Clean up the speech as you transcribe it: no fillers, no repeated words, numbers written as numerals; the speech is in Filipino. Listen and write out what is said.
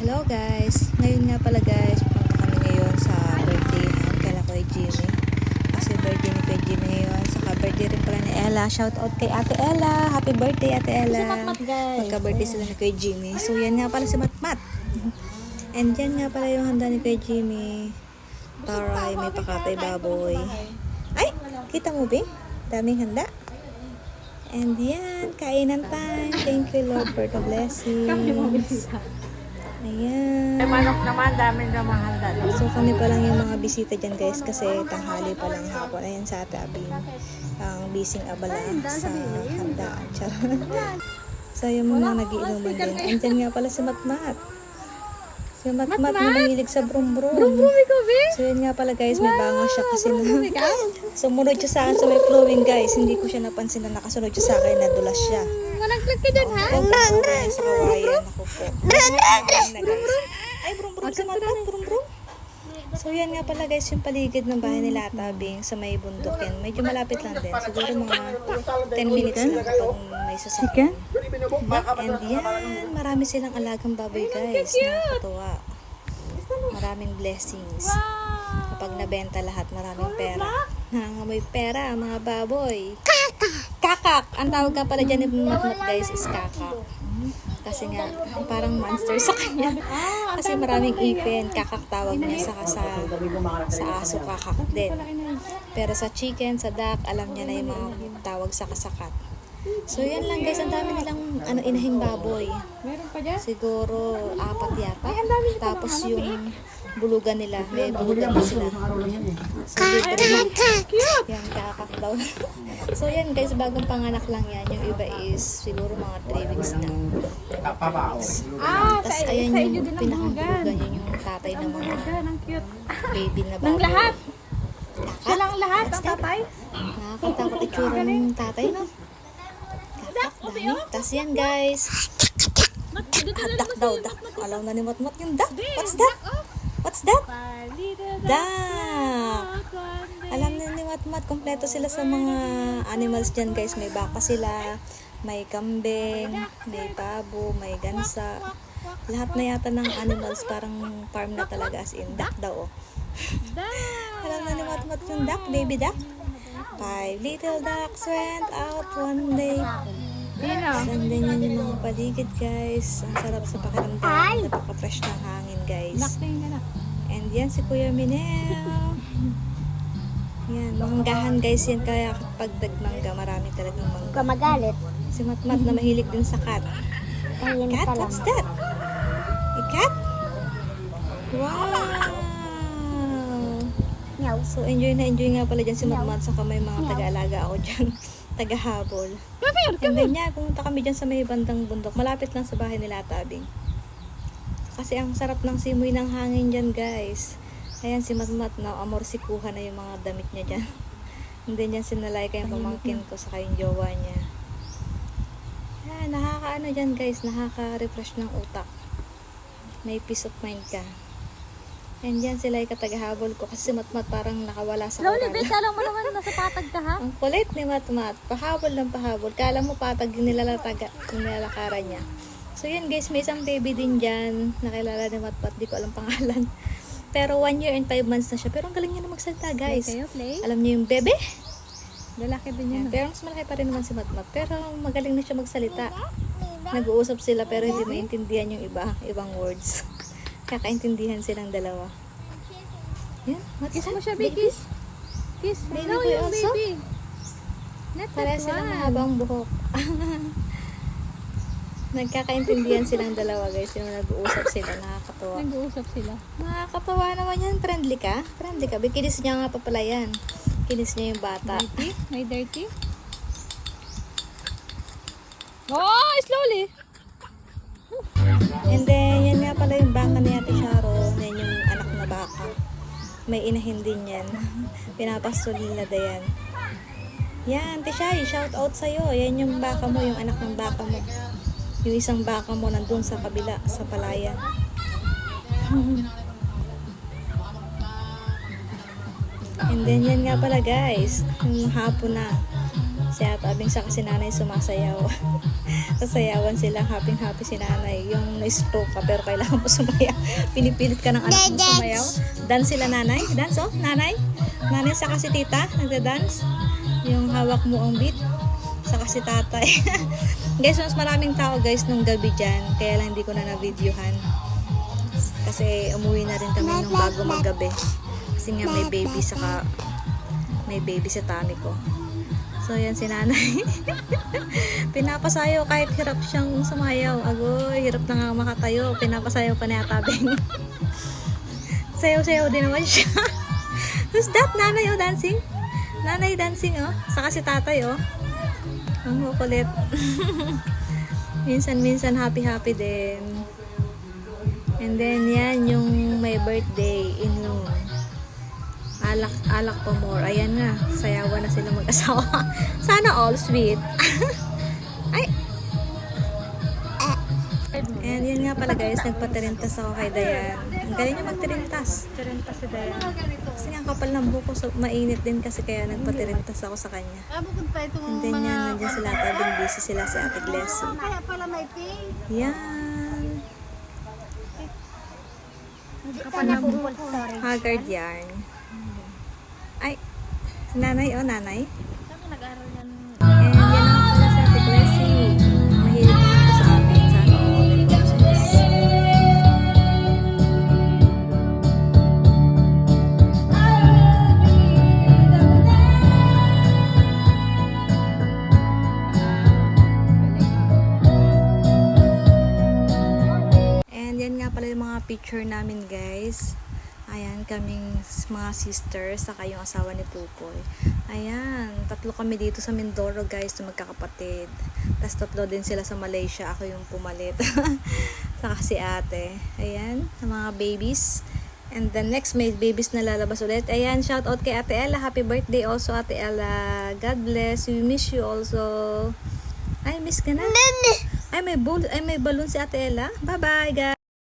Hello guys, ngayon nga pala guys, pupunta kami ngayon sa birthday ng kala Kuya Jimmy. Kasi birthday ni Kuya Jimmy ngayon, saka birthday rin pala ni Ella. Shout out kay Ate Ella, happy birthday Ate Ella. Magka-birthday sila ni Kuya Jimmy. So yan nga pala si Matmat. And yan nga pala yung handa ni Kuya Jimmy. Taray, may pakatay baboy. Ay, kita mo ba? Daming handa. And yan, kainan time. Thank you Lord for the blessings. Ayan. May manok naman, dami na mga handa. So kami pa lang yung mga bisita dyan guys kasi tanghali pa lang hapon. Ayan sa tabing ang bising abala sa handaan. Charot. So yung mga nagiinuman din. Andyan nga pala si Matmat. Si Matmat na mahilig sa brum-brum. So yun nga pala guys, may banga siya kasi sumunod siya sa akin sa may flowing guys. Hindi ko siya napansin na nakasunod siya sa akin, nadulas siya. Malaglag ka dyan, ha? Sa kawayan, ako po. Ay, brum-brum si Matmat, brum-brum. So yan nga pala guys, yung paligid ng bahay nila Tabing sa may bundok yan. Medyo malapit lang din. Siguro mga 10 minutes lang kapag may sasakyan. And yan, marami silang alagang baboy guys. Nakakatuwa. Maraming blessings. Kapag nabenta lahat, maraming pera. Nangangamoy pera, mga baboy. Kakak! Ang tawag nga pala dyan ni Matmat guys is kakak. Kasi nga, parang monster sa kanya. Kasi maraming ipin, kakak tawag niya sa aso kakak din. Pero sa chicken, sa duck, alam niya na yung mga tawag sa kasakat. So yan lang guys, ang dami nilang inahing baboy. Siguro 4 yata. Tapos yung bulugan nila, may bulugan pa sila. So yan, kakak daw. So yan guys, bagong panganak lang yan. Yung iba is siguro mga 3 weeks na. Tapos ayan yung pinakang bulugan, yun yung tatay ng mga baby na baboy. Lahat? Silang lahat ang tatay? Nakakatakot itsura ng tatay, no? Dami. Tapos yan guys. Duck daw, duck. Alam na ni Matmat yung duck. What's that? What's that? Duck. Alam na ni Matmat, kompleto sila sa mga animals dyan guys. May baka sila, may kambing, may pabo, may gansa. Lahat na yata ng animals, parang farm na talaga as in. Duck daw, oh. Alam na ni Matmat yung duck, baby duck. 5 little ducks went out one day. Saan din yan yung mga paligid guys. Ang sarap sa pakiramdam. Napaka-fresh ng hangin guys. And yan si Kuya Minel. Yan, manggahan guys yan. Kaya kapag dagmangga, marami talagang mangga. Kamagalit. Si Matmat na mahilig din sa cat. Cat? What's that? A cat? Wow! So enjoy nga pala dyan si Matmat. Saka may mga taga-alaga ako dyan. Taga-habol. And then yan, pumunta kami dyan sa may bandang bundok. Malapit lang sa bahay nila Tabing. Kasi ang sarap ng simoy ng hangin dyan guys. Ayan si Matmat na amorsikuha na yung mga damit niya dyan. And then yan sinalay kayong pamangkin ko sa kayong jowa niya. Ayan, nakakaano dyan guys. Nakaka-refresh ng utak. May peace of mind ka. And yan sila yung katagahabol ko kasi si Matmat parang nakawala sa Loli, koral. bet, alam mo naman nasa patag ka, ha? Ang kulit ni Matmat. Pahabol ng pahabol. Kala mo patag yung nilalakaran niya. So yun guys, may isang baby din dyan. Nakilala ni Matmat. Di ko alam pangalan. Pero 1 year and 5 months na siya. Pero ang galing niya na magsalita guys. Play? Alam niyo yung bebe? Lalaki din yan. Pero mas malaki pa rin naman si Matmat. Pero magaling na siya magsalita. Nag-uusap sila pero hindi maintindihan yung ibang words. Kakaintindihan silang dalawa. Yan. Kiss mo siya, baby. Kiss. Baby No, boy yung also? baby. Not Pare that silang one. mahabang buhok. Nagkakaintindihan silang dalawa guys. Yung nag-uusap sila. Nakakatawa. Nag-uusap sila. Nakakatawa naman yan. Friendly ka? Friendly ka. Kinis niya nga pa pala yan. Kinis niya yung bata. Dirty? May dirty? Oh, slowly. And then, yan nga pala yung baka ni Ate Sharon. Yan yung anak na baka. May inahin din yan. Pinapastol nila Dayan. Yan, Ate Shai, shout out sa'yo. Yan yung baka mo, yung anak ng baka mo. Yung isang baka mo nandun sa kabila, sa palayan. And then, yan nga pala guys. Yung hapon na. Si Ate Abing sa kasi nanay sumasayaw. Sasayawan sila, happy si nanay. Yung na-stroke ka pero kailangan mo sumayaw. Pinipilit ka ng anak mo sumayaw. Dance sila nanay. Dance oh, nanay. Nanay sa kasi tita, nagda-dance. Yung hawak mo ang beat. Sa kasi tatay. Guys, mas maraming tao guys nung gabi dyan. Kaya lang hindi ko na na-videohan. Kasi umuwi na rin kami nung bago maggabi. Kasi nga may baby saka may baby sa tummy ko. So, yan si nanay. Pinapasayaw kahit hirap siyang sumayaw. Agoy, hirap na nga makatayo. Pinapasayaw pa ni Atabing. Sayaw-sayaw din naman siya. Who's that? Nanay oh, dancing? Nanay dancing oh. Saka si tatay oh. Ang kukulit. Minsan-minsan happy din. And then, yan yung may birthday in noon. Alak pa more. Ayan nga, sayawan na sila mag-asawa. Sana all sweet. Ay! And yun nga pala guys, nagpatirintas ako kay Dayan. Ang galing niya magtirintas. Tirintas si Dayan. Kasi nga kapal ng buko, so mainit din kasi kaya nagpatirintas ako sa kanya. And then yan, nandiyan sila tabing busy sila si Ate Glessy. Kaya pala may pink. Yan. Kapal na bukol, sorry. Haggard yarn. Ay, nanay oh, nanay. Saan ka nag-aaral yan? And yan ang pala sa Ate Glessy. Mahilig naman ito sa amin. Sana all in process. And yan nga pala yung mga picture namin guys. Ayan, kaming mga sisters, saka yung asawa ni Tukoy. Ayan, 3 kami dito sa Mindoro guys, na magkakapatid. Tapos 3 din sila sa Malaysia, ako yung pumalit. Saka si ate. Ayan, mga babies. And the next may babies na lalabas ulit. Ayan, shout out kay Ate Ella. Happy birthday also Ate Ella. God bless. We miss you also. Ay, miss ka na? Ay, may balloon si Ate Ella. Bye-bye guys.